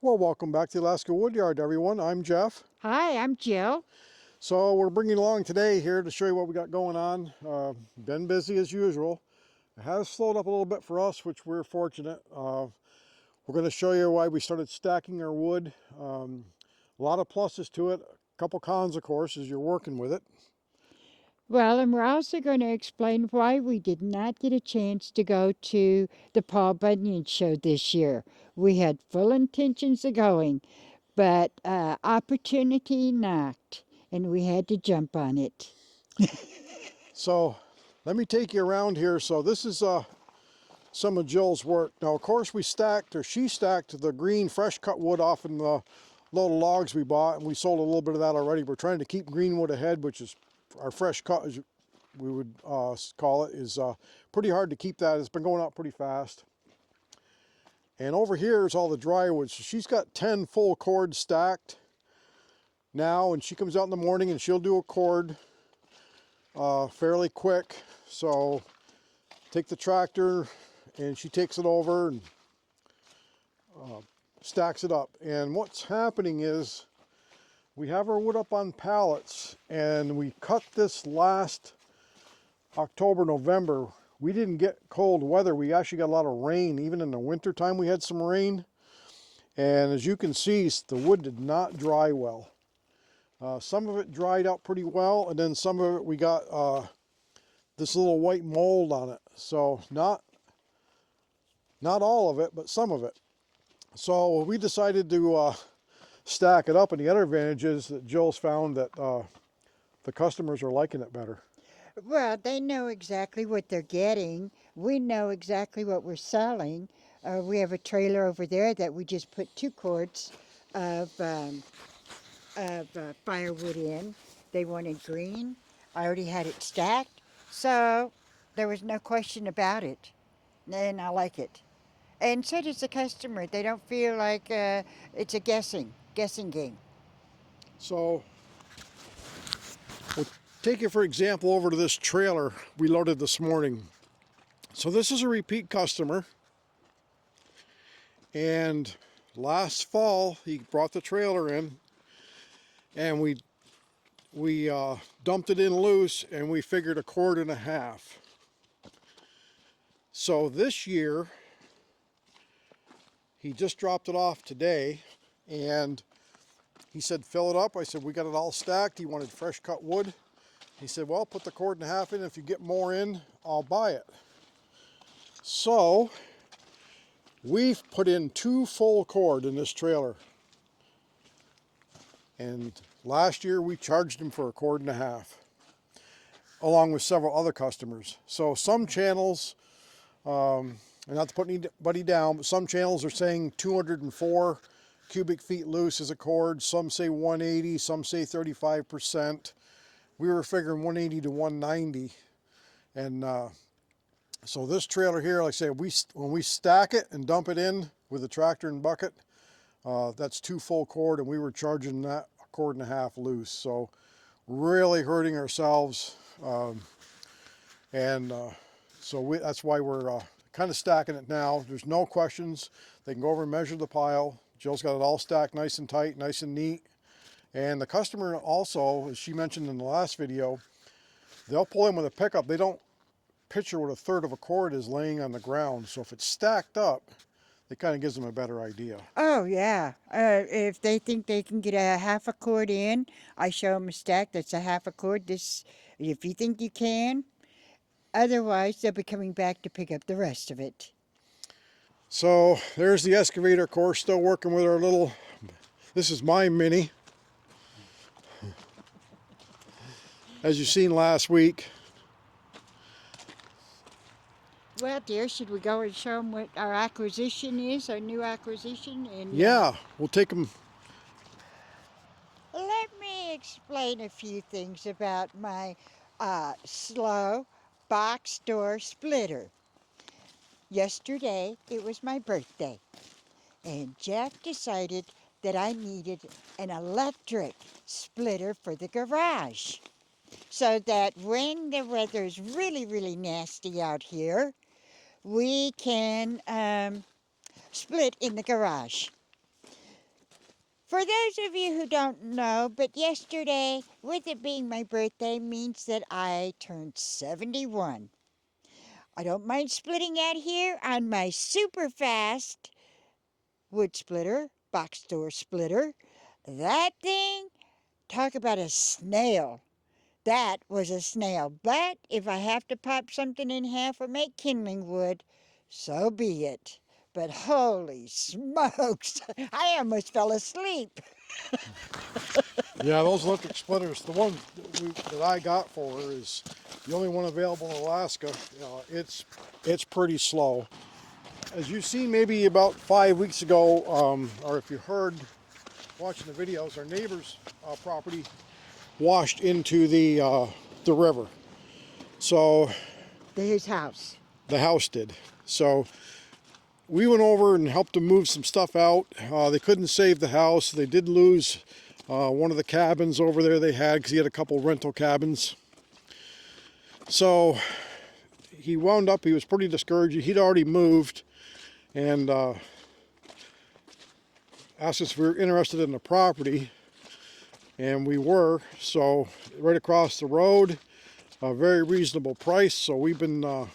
Well, welcome back to the Alaska Woodyard, everyone. I'm Jeff. Hi, I'm Jill. So we're bringing along today here to show you what we got going on. Been busy as usual. It has slowed up a little bit for us, which we're fortunate. We're going to show you why we started stacking our wood. A lot of pluses to it. A couple cons, of course, as you're working with it. Well, and we're also going to explain why we did not get a chance to go to the Paul Bunyan show this year. We had full intentions of going, but opportunity knocked, and we had to jump on it. So let me take you around here. So this is some of Jill's work. Now, of course, she stacked the green fresh cut wood off in the load of logs we bought, and we sold a little bit of that already. We're trying to keep green wood ahead, which is our fresh cut, as we would call it, is pretty hard to keep that. It's been going out pretty fast. And over here is all the dry wood. So she's got 10 full cords stacked now, and she comes out in the morning and she'll do a cord fairly quick. So take the tractor and she takes it over and stacks it up. And what's happening is we have our wood up on pallets, and we cut this last October, November. We didn't get cold weather. We actually got a lot of rain. Even in the winter time we had some rain. And as you can see, the wood did not dry well. Some of it dried out pretty well, and then some of it we got this little white mold on it. So not all of it, but some of it. So we decided to stack it up, and the other advantage is that Jill's found that the customers are liking it better. Well, they know exactly what they're getting. We know exactly what we're selling. We have a trailer over there that we just put 2 cords of firewood in. They wanted green. I already had it stacked, so there was no question about it. And I like it. And so does the customer. They don't feel like it's a guessing game. So we'll take you, for example, over to this trailer we loaded this morning. So this is a repeat customer, and last fall he brought the trailer in, and we dumped it in loose, and we figured 1.5 cords. So this year he just dropped it off today, and he said fill it up. I said we got it all stacked. He wanted fresh cut wood. He said, well, put the 1.5 cords in. If you get more in, I'll buy it. So we've put in 2 full cord in this trailer. And last year we charged him for 1.5 cords, along with several other customers. So some channels, and not to put anybody down, but some channels are saying 204 cubic feet loose is a cord. Some say 180, some say 35%. We were figuring 180 to 190. And so this trailer here, like I say, when we stack it and dump it in with the tractor and bucket, that's 2 full cord, and we were charging that 1.5 cords loose. So really hurting ourselves. That's why we're kind of stacking it now. There's no questions. They can go over and measure the pile. Jill's got it all stacked nice and tight, nice and neat. And the customer also, as she mentioned in the last video, they'll pull in with a pickup. They don't picture what 1/3 of a cord is laying on the ground. So if it's stacked up, it kind of gives them a better idea. Oh, yeah. If they think they can get a 1/2 cord in, I show them a stack that's a 1/2 cord. If you think you can, otherwise they'll be coming back to pick up the rest of it. So there's the excavator, of course, still working with our little, this is my mini. As you've seen last week. Well, dear, should we go and show them what our acquisition is, our new acquisition? Yeah, we'll take them. Let me explain a few things about my slow box door splitter. Yesterday, it was my birthday, and Jeff decided that I needed an electric splitter for the garage, so that when the weather's really, really nasty out here, we can split in the garage. For those of you who don't know, but yesterday, with it being my birthday, means that I turned 71. I don't mind splitting out here on my super fast wood splitter, box door splitter. That thing, talk about a snail. That was a snail. But if I have to pop something in half or make kindling wood, so be it. But holy smokes, I almost fell asleep. Yeah, those electric splitters, the one that I got for her is the only one available in Alaska. It's pretty slow. As you've seen maybe about 5 weeks ago, or if you heard watching the videos, our neighbor's property washed into the river. So His house. the house did. So we went over and helped them move some stuff out. They couldn't save the house. They did lose one of the cabins over there they had, because he had a couple rental cabins. So he wound up, he was pretty discouraged. He'd already moved and asked us if we were interested in the property, and we were. So right across the road, a very reasonable price. So we've been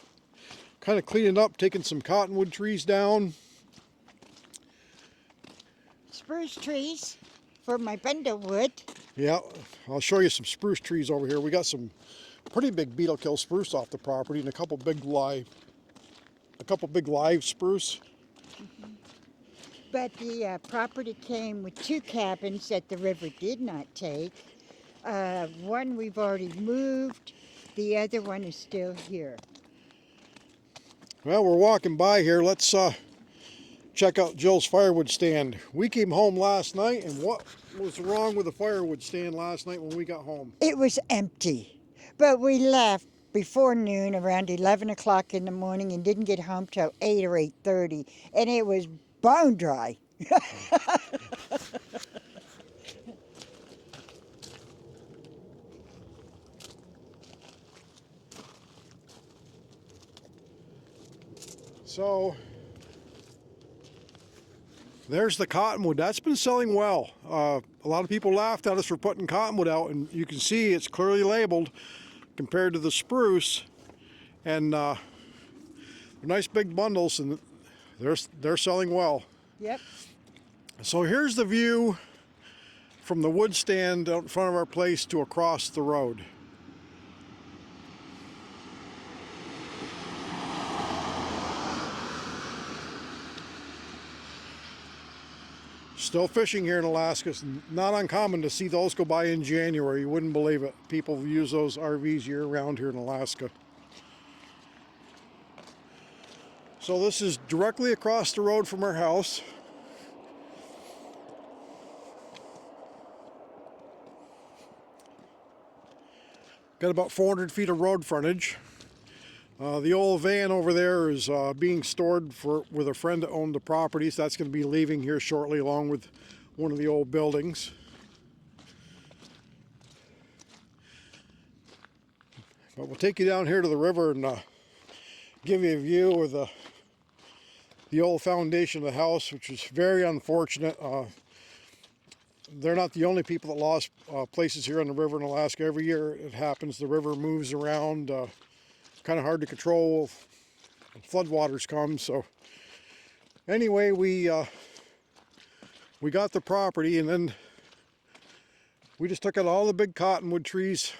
kind of cleaning up, taking some cottonwood trees down. Spruce trees for my bundle wood. Yeah, I'll show you some spruce trees over here. We got some pretty big beetle kill spruce off the property, and a couple big live spruce. But the property came with 2 cabins that the river did not take. One we've already moved. The other one is still here. Well, we're walking by here. Let's check out Jill's firewood stand. We came home last night, and what was wrong with the firewood stand last night when we got home? It was empty, but we left before noon, around 11 o'clock in the morning, and didn't get home till 8 or 8:30, and it was bone dry. So there's the cottonwood. That's been selling well. A lot of people laughed at us for putting cottonwood out, and you can see it's clearly labeled compared to the spruce. And they're nice big bundles, and they're selling well. Yep. So here's the view from the wood stand out in front of our place to across the road. Still fishing here in Alaska. It's not uncommon to see those go by in January. You wouldn't believe it. People use those RVs year round here in Alaska. So this is directly across the road from our house. Got about 400 feet of road frontage. The old van over there is being stored with a friend that owned the property, so that's going to be leaving here shortly along with one of the old buildings. But we'll take you down here to the river and give you a view of the old foundation of the house, which is very unfortunate. They're not the only people that lost places here on the river in Alaska. Every year it happens. The river moves around. Kind of hard to control when floodwaters come. So anyway, we got the property, and then we just took out all the big cottonwood trees,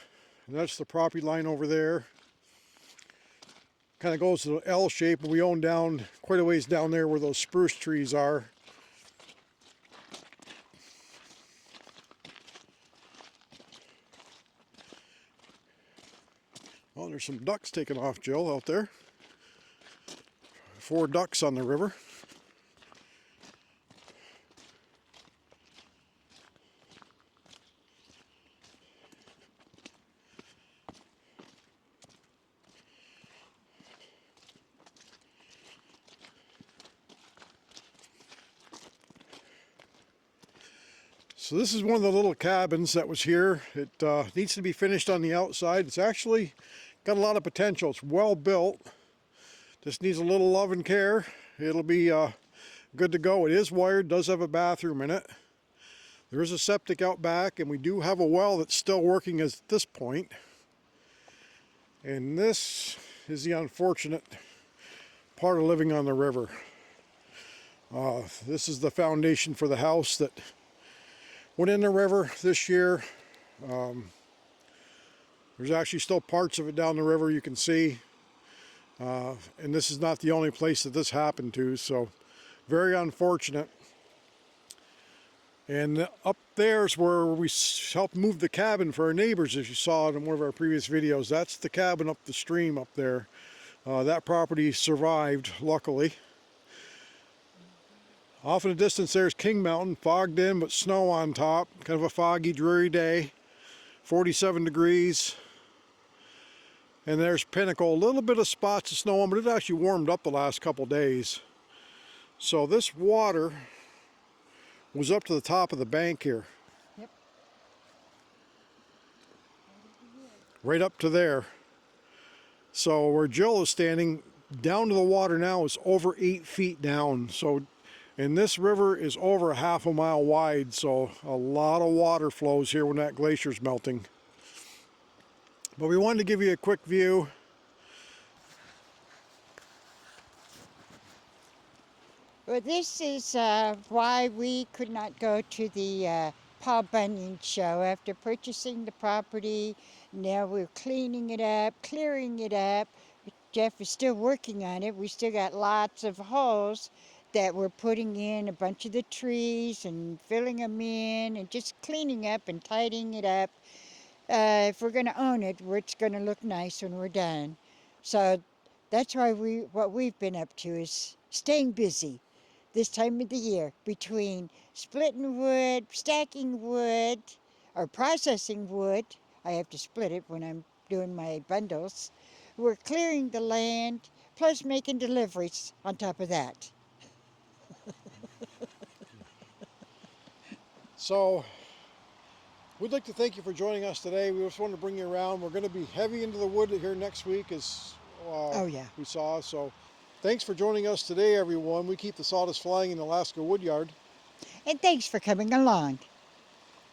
and that's the property line over there. Kind of goes to the L shape, and we own down quite a ways down there where those spruce trees are. Oh, there's some ducks taking off, Jill, out there. 4 ducks on the river. So this is one of the little cabins that was here. It needs to be finished on the outside. It's actually got a lot of potential. It's well built. Just needs a little love and care. It'll be good to go. It is wired, does have a bathroom in it. There is a septic out back, and we do have a well that's still working at this point. And this is the unfortunate part of living on the river. This is the foundation for the house that went in the river this year. There's actually still parts of it down the river you can see. And this is not the only place that this happened to, so very unfortunate. And up there is where we helped move the cabin for our neighbors, as you saw in one of our previous videos. That's the cabin up the stream up there. That property survived, luckily. Off in the distance there's King Mountain, fogged in but snow on top. Kind of a foggy, dreary day. 47 degrees. And there's Pinnacle, a little bit of spots of snow on, but it actually warmed up the last couple days. So this water was up to the top of the bank here. Yep. Right up to there. So where Jill is standing, down to the water now is over 8 feet down. So, and this river is over half a mile wide, so a lot of water flows here when that glacier's melting. But we wanted to give you a quick view. Well, this is why we could not go to the Paul Bunyan show. After purchasing the property, now we're cleaning it up, clearing it up. Jeff is still working on it. We still got lots of holes that we're putting in a bunch of the trees and filling them in and just cleaning up and tidying it up. If we're going to own it, it's going to look nice when we're done. So that's why what we've been up to is staying busy this time of the year, between splitting wood, stacking wood, or processing wood. I have to split it when I'm doing my bundles. We're clearing the land, plus making deliveries on top of that. So we'd like to thank you for joining us today. We just wanted to bring you around. We're going to be heavy into the wood here next week, as we saw. So thanks for joining us today, everyone. We keep the sawdust flying in Alaska Woodyard. And thanks for coming along.